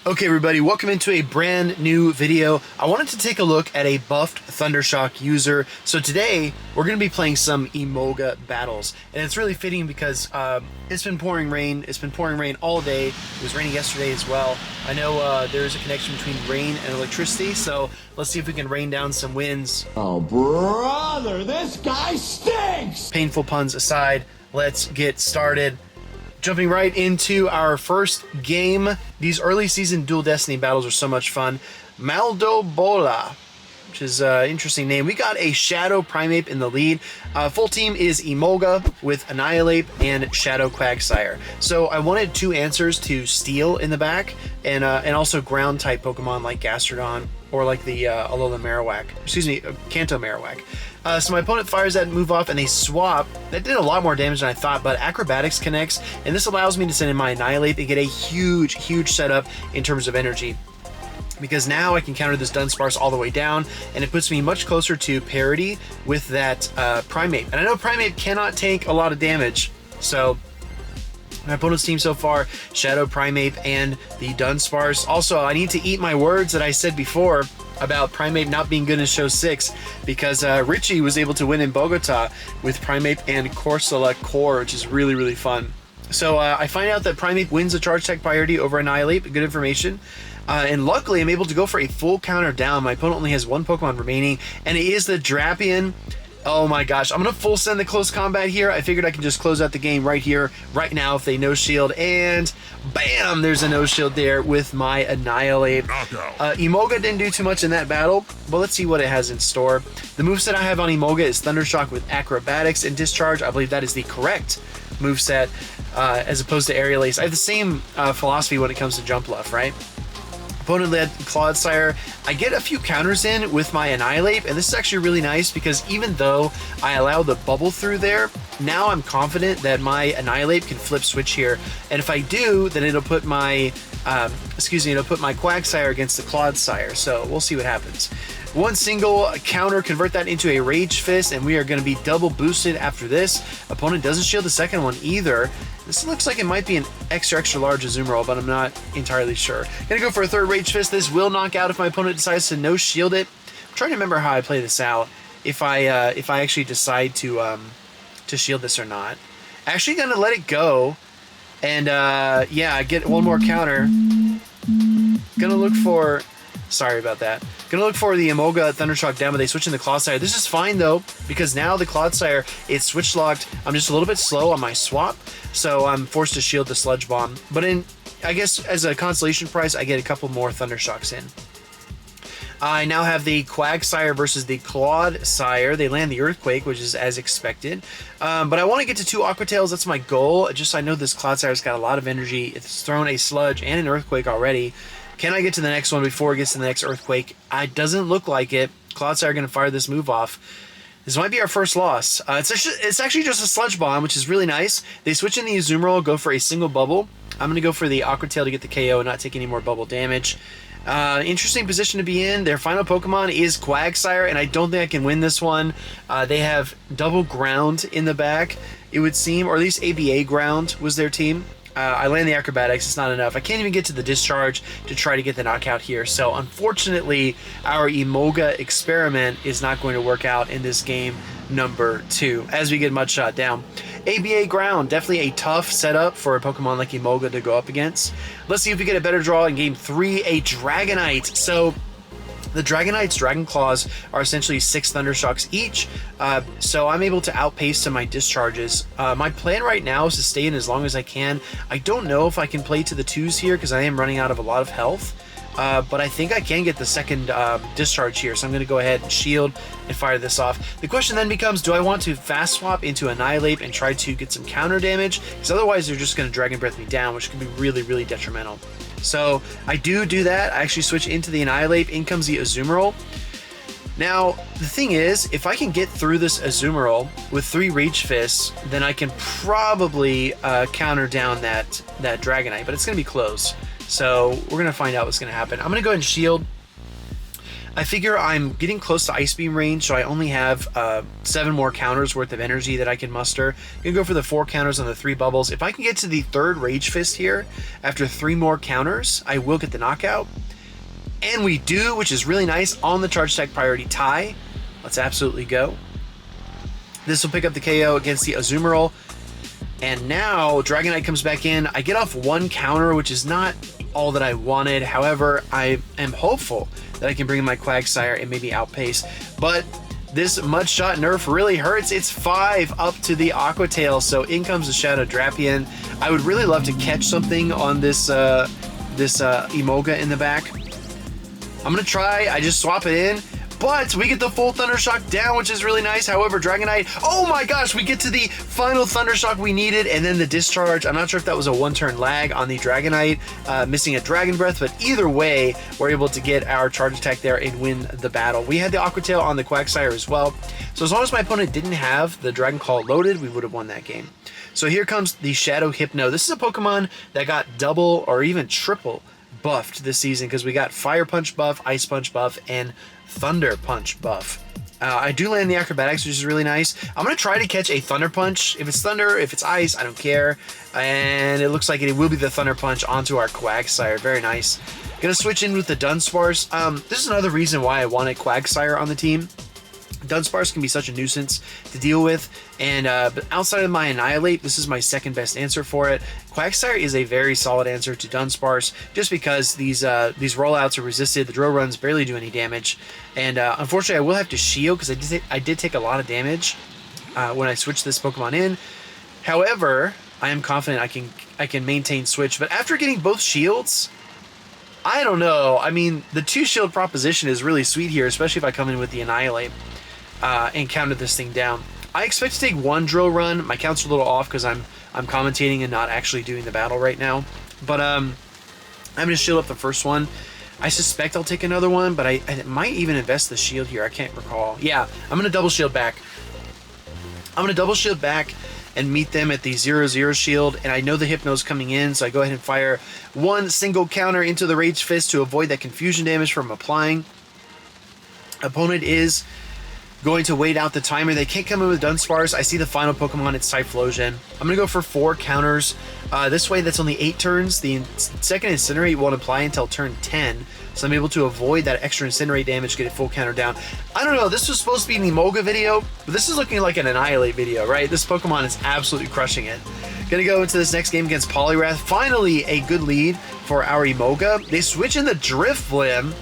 Okay everybody, welcome into a brand new video. I wanted to take a look at a buffed Thunder Shock user. So today, we're going to be playing some Emolga battles. And it's really fitting because it's been pouring rain. It's been pouring rain all day. It was raining yesterday as well. I know there's a connection between rain and electricity, so let's see if we can rain down some winds. Oh brother, this guy stinks! Painful puns aside, let's get started. Jumping right into our first game. These early season Dual Destiny battles are so much fun. Maldobola, which is an interesting name. We got a Shadow Primeape in the lead. Full team is Emolga with Annihilape and Shadow Quagsire. So I wanted two answers to Steel in the back and also ground type Pokemon like Gastrodon or like the Alola Marowak. Excuse me, Kanto Marowak. So my opponent fires that move off and they swap. That did a lot more damage than I thought, but Acrobatics connects, and this allows me to send in my Annihilape and get a huge setup in terms of energy. Because now I can counter this Dunsparce all the way down, and it puts me much closer to parity with that Primeape. And I know Primeape cannot take a lot of damage, so my opponent's team so far, Shadow Primeape and the Dunsparce. Also, I need to eat my words that I said before about Primeape not being good in Show 6 because Richie was able to win in Bogota with Primeape and Corsola Core, which is really fun. So I find out that Primeape wins the Charge Tech priority over Annihilape. Good information. And luckily, I'm able to go for a full counter down. My opponent only has one Pokemon remaining, and it is the Drapion. Oh my gosh, I'm going to full send the close combat here. I figured I can just close out the game right here, right now if they no shield, and bam, there's a no shield there with my Annihilape. Emolga didn't do too much in that battle, but let's see what it has in store. The moveset I have on Emolga is Thunder Shock with Acrobatics and Discharge. I believe that is the correct moveset as opposed to Aerial Ace. I have the same philosophy when it comes to Jump Left, right? Opponent led Quagsire. I get a few counters in with my Annihilape, and this is actually really nice because even though I allow the bubble through there, now I'm confident that my Annihilape can flip switch here, and if I do, then it'll put my it'll put my Quagsire against the Quagsire, so we'll see what happens. One single counter, convert that into a Rage Fist, and we are going to be double boosted after this. Opponent doesn't shield the second one either. This looks like it might be an extra large Azumarill, but I'm not entirely sure. Gonna go for a third Rage Fist. This will knock out if my opponent decides to no shield it. I'm trying to remember how I play this out. If I actually decide to shield this or not. Actually gonna let it go, and yeah, get one more counter. Gonna look for. Sorry about that. Gonna look for the Emolga Thunder Shock down, but they switch in the Quagsire. This is fine though, because now the Quagsire is switch locked. I'm just a little bit slow on my swap, so I'm forced to shield the Sludge Bomb. But I guess as a consolation prize, I get a couple more Thunder Shocks in. I now have the Quagsire versus the Quagsire. They land the Earthquake, which is as expected. But I want to get to 2 Aqua Tails. That's my goal. Just I know this Quagsire's got a lot of energy. It's thrown a Sludge and an Earthquake already. Can I get to the next one before it gets to the next Earthquake? It doesn't look like it. Quagsire are going to fire this move off. This might be our first loss. It's actually just a Sludge Bomb, which is really nice. They switch in the Azumarill, go for a single bubble. I'm going to go for the Aqua Tail to get the KO and not take any more bubble damage. Interesting position to be in. Their final Pokemon is Quagsire, and I don't think I can win this one. They have double ground in the back, it would seem, or at least ABA ground was their team. I land the Acrobatics, it's not enough. I can't even get to the Discharge to try to get the knockout here. So unfortunately, our Emolga experiment is not going to work out in this game number 2 as we get mud shot down. ABA ground, definitely a tough setup for a Pokemon like Emolga to go up against. Let's see if we get a better draw in game 3, a Dragonite. So the Dragonite's Dragon Claws are essentially 6 Thunder Shocks each, so I'm able to outpace to my discharges. My plan right now is to stay in as long as I can. I don't know if I can play to the 2s here because I am running out of a lot of health, but I think I can get the second discharge here, so I'm going to go ahead and shield and fire this off. The question then becomes, do I want to fast swap into Annihilape and try to get some counter damage? Because otherwise they're just going to Dragon Breath me down, which could be really detrimental. So I do that. I actually switch into the Annihilape. In comes the Azumarill. Now, the thing is, if I can get through this Azumarill with 3 Rage Fists, then I can probably counter down that Dragonite, but it's going to be close. So we're going to find out what's going to happen. I'm going to go ahead and shield. I figure I'm getting close to Ice Beam range, so I only have 7 more counters worth of energy that I can muster. I'm going to go for the 4 counters on the 3 bubbles. If I can get to the 3rd Rage Fist here, after 3 more counters, I will get the knockout. And we do, which is really nice, on the Charge Attack priority tie. Let's absolutely go. This will pick up the KO against the Azumarill. And now Dragonite comes back in. I get off 1 counter, which is not all that I wanted. However, I am hopeful that I can bring in my Quagsire and maybe outpace. But this Mud Shot nerf really hurts. It's 5 up to the Aqua Tail. So in comes the Shadow Drapion. I would really love to catch something on this Emolga in the back. I'm going to try. I just swap it in. But we get the full Thunder Shock down, which is really nice. However, Dragonite, oh my gosh, we get to the final Thunder Shock we needed, and then the discharge. I'm not sure if that was a 1-turn lag on the Dragonite, missing a Dragon Breath, but either way, we're able to get our Charge Attack there and win the battle. We had the Aqua Tail on the Quagsire as well, so as long as my opponent didn't have the Dragon Claw loaded, we would have won that game. So here comes the Shadow Hypno. This is a Pokemon that got double or even triple buffed this season because we got Fire Punch buff, Ice Punch buff, and Thunder Punch buff. I do land the acrobatics, which is really nice. I'm going to try to catch a Thunder Punch. If it's Thunder, if it's Ice, I don't care. And it looks like it will be the Thunder Punch onto our Quagsire. Very nice. Going to switch in with the Dunsparce. This is another reason why I wanted Quagsire on the team. Dunsparce can be such a nuisance to deal with, and but outside of my Annihilape, this is my 2nd best answer for it. Quagsire is a very solid answer to Dunsparce, just because these rollouts are resisted, the drill runs barely do any damage, and unfortunately I will have to shield because I did take a lot of damage when I switched this Pokemon in. However, I am confident I can maintain switch, but after getting both shields, I don't know. I mean, the 2 shield proposition is really sweet here, especially if I come in with the Annihilape. And counted this thing down. I expect to take 1 drill run. My count's a little off because I'm commentating and not actually doing the battle right now. But I'm gonna shield up the first one. I suspect I'll take another one, but I might even invest the shield here. I can't recall. Yeah, I'm gonna double shield back. I'm gonna double shield back and meet them at the 0-0 shield, and I know the Hypno's coming in, so I go ahead and fire 1 single counter into the Rage Fist to avoid that confusion damage from applying. Opponent is going to wait out the timer. They can't come in with Dunsparce. I see the final Pokemon, it's Typhlosion. I'm going to go for 4 counters. This way, that's only 8 turns. The second Incinerate won't apply until turn 10, so I'm able to avoid that extra Incinerate damage, get a full counter down. I don't know, this was supposed to be an Emolga video, but this is looking like an Annihilate video, right? This Pokemon is absolutely crushing it. Gonna go into this next game against Poliwrath. Finally, a good lead for our Emolga. They switch in the Drifblim,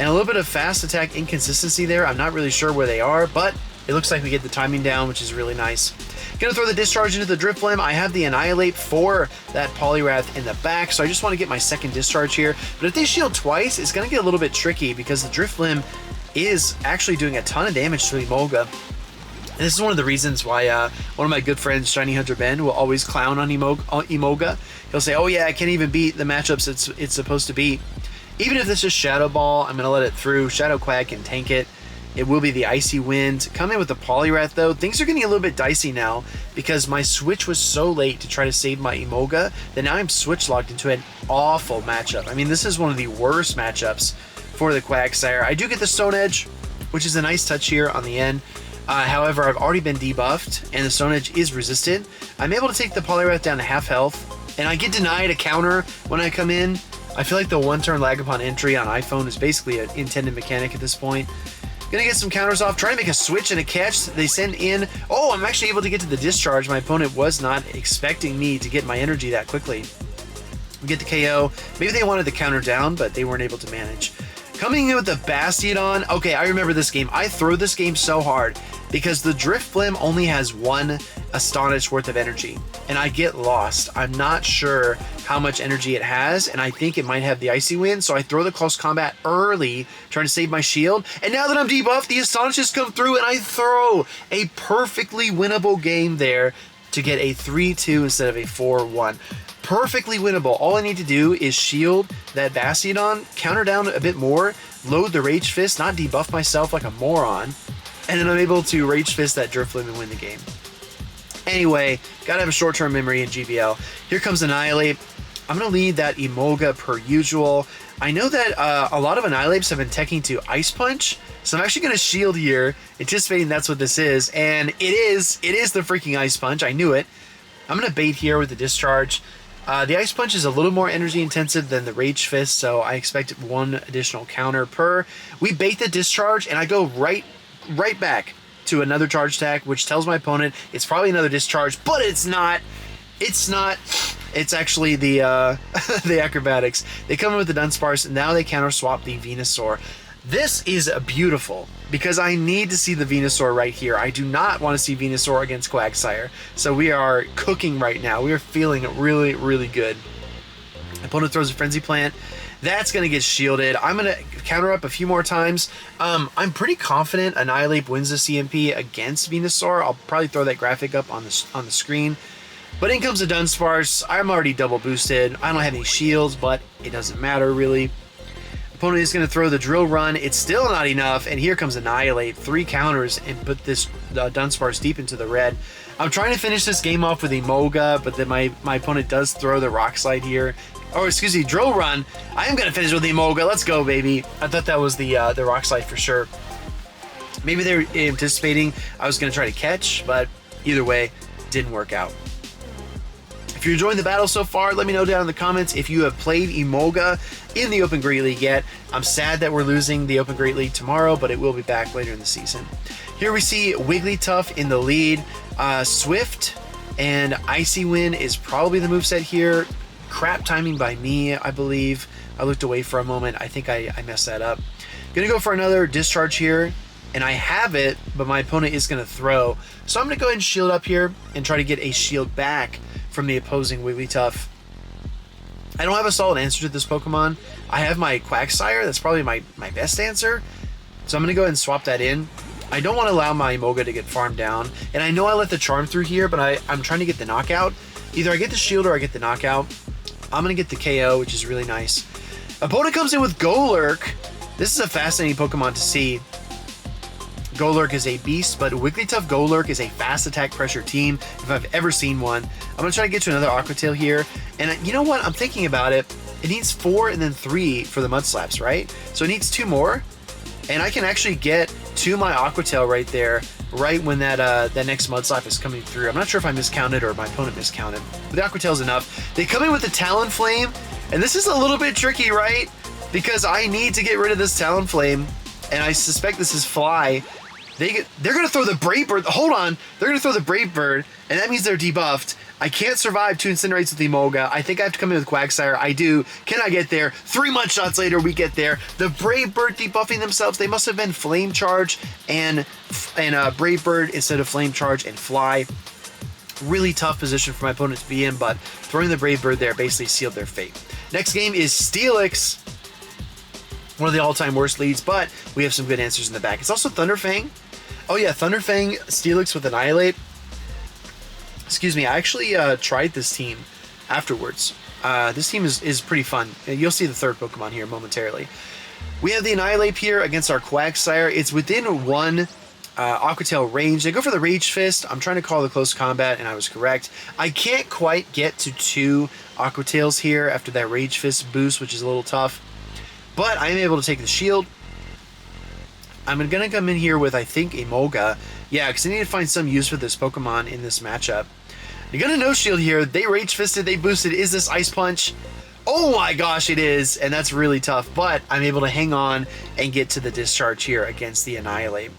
and a little bit of fast attack inconsistency there. I'm not really sure where they are, but it looks like we get the timing down, which is really nice. Gonna throw the discharge into the Drifblim. I have the Annihilape for that Poliwrath in the back, so I just want to get my 2nd discharge here. But if they shield twice, it's gonna get a little bit tricky because the Drifblim is actually doing a ton of damage to Emolga. And this is one of the reasons why one of my good friends, Shiny Hunter Ben, will always clown on Emolga. He'll say, oh yeah, I can't even beat the matchups it's supposed to beat. Even if this is Shadow Ball, I'm going to let it through. Shadow Quag can tank it. It will be the Icy Wind. Come in with the Poliwrath, though. Things are getting a little bit dicey now because my switch was so late to try to save my Emolga that now I'm switch locked into an awful matchup. I mean, this is one of the worst matchups for the Quagsire. I do get the Stone Edge, which is a nice touch here on the end. However, I've already been debuffed, and the Stone Edge is resisted. I'm able to take the Poliwrath down to half health, and I get denied a counter when I come in. I feel like the 1-turn lag upon entry on iPhone is basically an intended mechanic at this point. Gonna get some counters off, trying to make a switch and a catch. They send in, oh, I'm actually able to get to the discharge. My opponent was not expecting me to get my energy that quickly. We get the KO. Maybe they wanted the counter down, but they weren't able to manage. Coming in with the Bastiodon. Okay, I remember this game. I throw this game so hard because the Drifblim only has 1 Astonish worth of energy, and I get lost. I'm not sure how much energy it has, and I think it might have the Icy Wind, so I throw the Close Combat early, trying to save my shield, and now that I'm debuffed, the Astonishes come through, and I throw a perfectly winnable game there to get a 3-2 instead of a 4-1. Perfectly winnable. All I need to do is shield that Bastiodon, counter down a bit more, load the Rage Fist, not debuff myself like a moron, and then I'm able to Rage Fist that Drifblim and win the game. Anyway, gotta have a short-term memory in GBL. Here comes Annihilape. I'm going to lead that Emolga per usual. I know that a lot of Annihilapes have been teching to Ice Punch, so I'm actually going to shield here, anticipating that's what this is, and it is the freaking Ice Punch. I knew it. I'm going to bait here with the Discharge. The Ice Punch is a little more energy intensive than the Rage Fist, so I expect one additional counter per. We bait the Discharge, and I go right back to another charge attack, which tells my opponent it's probably another Discharge, but it's not. It's not. It's actually the the Acrobatics. They come in with the Dunsparce, and now they counter swap the Venusaur. This is beautiful because I need to see the Venusaur right here. I do not want to see Venusaur against Quagsire. So we are cooking right now. We are feeling really, really good. Opponent throws a Frenzy Plant. That's going to get shielded. I'm going to counter up a few more times. I'm pretty confident Annihilape wins the CMP against Venusaur. I'll probably throw that graphic up on the screen. But in comes the Dunsparce. I'm already double boosted. I don't have any shields, but it doesn't matter really. Opponent is going to throw the Drill Run. It's still not enough, and here comes Annihilape. 3 counters and put this Dunsparce deep into the red. I'm trying to finish this game off with Emolga, but then my opponent does throw the Rock Slide here. Oh, excuse me, Drill Run. I am going to finish with Emolga. Let's go, baby. I thought that was the Rock Slide for sure. Maybe they were anticipating I was going to try to catch, but either way, didn't work out. If you're enjoying the battle so far, let me know down in the comments if you have played Emolga in the Open Great League yet. I'm sad that we're losing the Open Great League tomorrow, but it will be back later in the season. Here we see Wigglytuff in the lead. Swift and Icy Wind is probably the moveset here. Crap timing by me, I believe. I looked away for a moment. I think I messed that up. Gonna go for another Discharge here, and I have it, but my opponent is gonna throw. So I'm gonna go ahead and shield up here and try to get a shield back from the opposing Wigglytuff. I don't have a solid answer to this Pokemon. I have my Quagsire. That's probably my best answer. So I'm going to go ahead and swap that in. I don't want to allow my Emolga to get farmed down. And I know I let the Charm through here, but I'm trying to get the knockout. Either I get the shield or I get the knockout. I'm going to get the KO, which is really nice. Opponent comes in with Golurk. This is a fascinating Pokemon to see. Golurk is a beast, but Wigglytuff Golurk is a fast attack pressure team if I've ever seen one. I'm going to try to get to another Aqua Tail here. And you know what? I'm thinking about it. It needs 4 and then 3 for the Mud Slaps, right? So it needs 2 more. And I can actually get to my Aqua Tail right there, right when that next Mud Slap is coming through. I'm not sure if I miscounted or my opponent miscounted. But the Aqua Tail is enough. They come in with the Talonflame. And this is a little bit tricky, right? Because I need to get rid of this Talonflame. And I suspect this is Fly. They're going to throw the Brave Bird. Hold on. They're going to throw the Brave Bird, and that means they're debuffed. I can't survive 2 Incinerates with Emolga. I think I have to come in with Quagsire. I do. Can I get there? 3 Mud Shots later, we get there. The Brave Bird debuffing themselves. They must have been Flame Charge and Brave Bird instead of Flame Charge and Fly. Really tough position for my opponent to be in, but throwing the Brave Bird there basically sealed their fate. Next game is Steelix. One of the all-time worst leads, but we have some good answers in the back. It's also Thunderfang. Oh yeah, Thunderfang, Steelix with Annihilate. Excuse me, I actually tried this team afterwards. This team is pretty fun. You'll see the third Pokemon here momentarily. We have the Annihilape here against our Quagsire. It's within 1 Aqua Tail range. They go for the Rage Fist. I'm trying to call the close combat, and I was correct. I can't quite get to 2 Aqua Tails here after that Rage Fist boost, which is a little tough. But I am able to take the shield. I'm going to come in here with, I think, Emolga. Yeah, because I need to find some use for this Pokemon in this matchup. You're going to no-shield here. They Rage-Fisted, they boosted. Is this Ice Punch? Oh my gosh, it is. And that's really tough. But I'm able to hang on and get to the Discharge here against the Annihilape.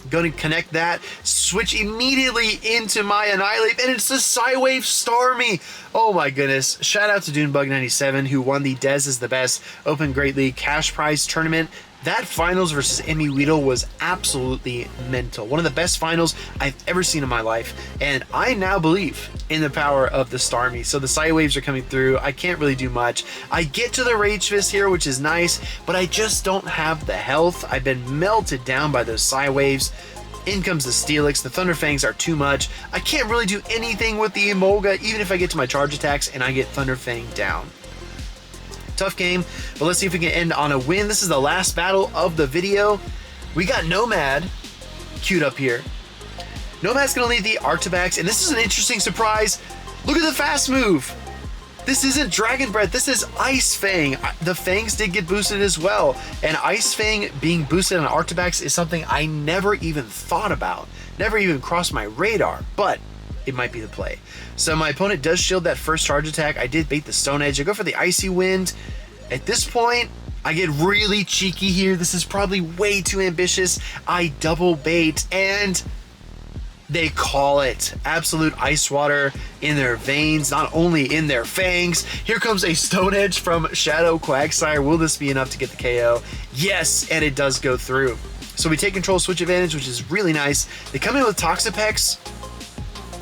Going to connect that. Switch immediately into my Annihilape. And it's the Psywave Starmie. Oh my goodness. Shout out to Dunebug97 who won the Dez is the Best Open Great League Cash Prize Tournament. That finals versus Emmy Weedle was absolutely mental. One of the best finals I've ever seen in my life. And I now believe in the power of the Starmie. So the Psywaves are coming through. I can't really do much. I get to the Rage Fist here, which is nice, but I just don't have the health. I've been melted down by those Psywaves. In comes the Steelix. The Thunderfangs are too much. I can't really do anything with the Emolga, even if I get to my charge attacks and I get Thunderfang down. Tough game, but let's see if we can end on a win. This is the last battle of the video. We got Nomad queued up here. Nomad's going to lead the Arctibax, and this is an interesting surprise. Look at the fast move. This isn't Dragon Breath, this is Ice Fang. The Fangs did get boosted as well, and Ice Fang being boosted on Arctibax is something I never even thought about, never even crossed my radar, but it might be the play. So my opponent does shield that first charge attack. I did bait the Stone Edge. I go for the Icy Wind. At this point, I get really cheeky here. This is probably way too ambitious. I double bait, and they call it. Absolute ice water in their veins, not only in their fangs. Here comes a Stone Edge from Shadow Quagsire. Will this be enough to get the KO? Yes, and it does go through. So we take control switch advantage, which is really nice. They come in with Toxapex,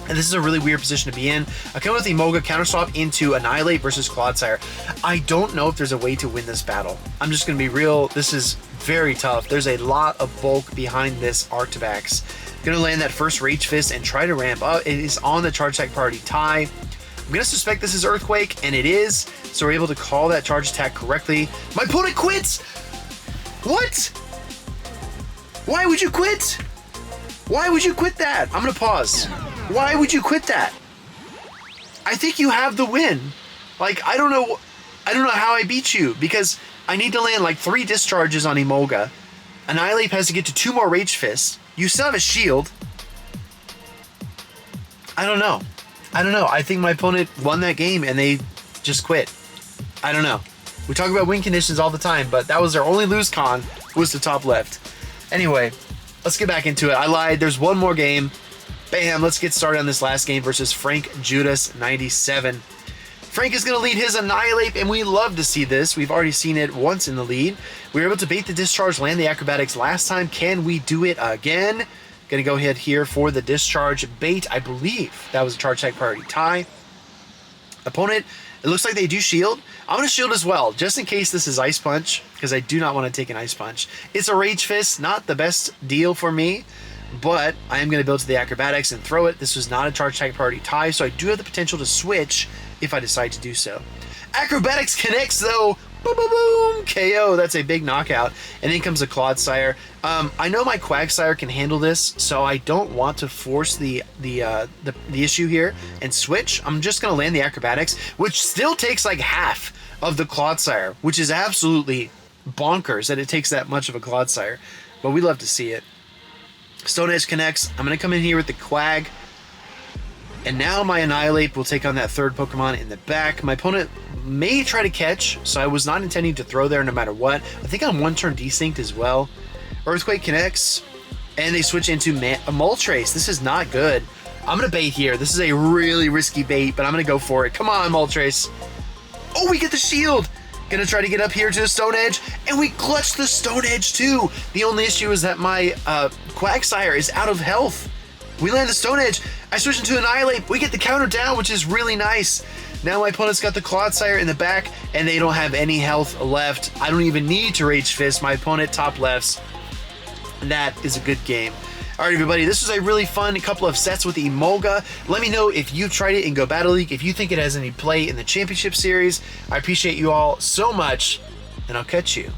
and this is a really weird position to be in. I come with Emolga, counter swap into Annihilape versus Quagsire. I don't know if there's a way to win this battle. I'm just going to be real. This is very tough. There's a lot of bulk behind this Arctibax. Gonna land that first Rage Fist and try to ramp up. It is on the charge attack priority tie. I'm gonna suspect this is Earthquake, and it is. So we're able to call that charge attack correctly. My opponent quits! What? Why would you quit? Why would you quit that? I'm gonna pause. Why would you quit that? I think you have the win. Like, I don't know how I beat you, because I need to land like 3 discharges on Emolga. Annihilape has to get to 2 more Rage Fists. You still have a shield. I don't know. I think my opponent won that game and they just quit. I don't know. We talk about win conditions all the time, but that was their only lose con, was the top left. Anyway, let's get back into it. I lied. There's one more game. Bam, let's get started on this last game versus Frank Judas 97. Frank is going to lead his Annihilape, and we love to see this. We've already seen it once in the lead. We were able to bait the discharge, land the acrobatics last time. Can we do it again? Going to go ahead here for the discharge bait. I believe that was a charge attack priority tie. Opponent, it looks like they do shield. I'm going to shield as well, just in case this is Ice Punch, because I do not want to take an Ice Punch. It's a Rage Fist, not the best deal for me, but I am going to build to the acrobatics and throw it. This was not a charge attack priority tie, so I do have the potential to switch if I decide to do so. Acrobatics connects though. Boom, boom, boom. KO. That's a big knockout. And then comes a Quagsire. I know my Quagsire can handle this, so I don't want to force the issue here and switch. I'm just going to land the acrobatics, which still takes like half of the Quagsire, which is absolutely bonkers that it takes that much of a Quagsire. But we love to see it. Stone Edge connects. I'm going to come in here with the Quag. And now my Annihilape will take on that third Pokemon in the back. My opponent may try to catch, so I was not intending to throw there no matter what. I think I'm one turn desynced as well. Earthquake connects, and they switch into a Moltres. This is not good. I'm going to bait here. This is a really risky bait, but I'm going to go for it. Come on, Moltres. Oh, we get the shield. Going to try to get up here to the Stone Edge, and we clutch the Stone Edge too. The only issue is that my Quagsire is out of health. We land the Stone Edge. I switch into Annihilape. We get the counter down, which is really nice. Now my opponent's got the Quagsire in the back, and they don't have any health left. I don't even need to Rage Fist. My opponent top lefts. That is a good game. All right, everybody, this was a really fun couple of sets with Emolga. Let me know if you've tried it in Go Battle League, if you think it has any play in the Championship Series. I appreciate you all so much, and I'll catch you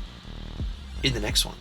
in the next one.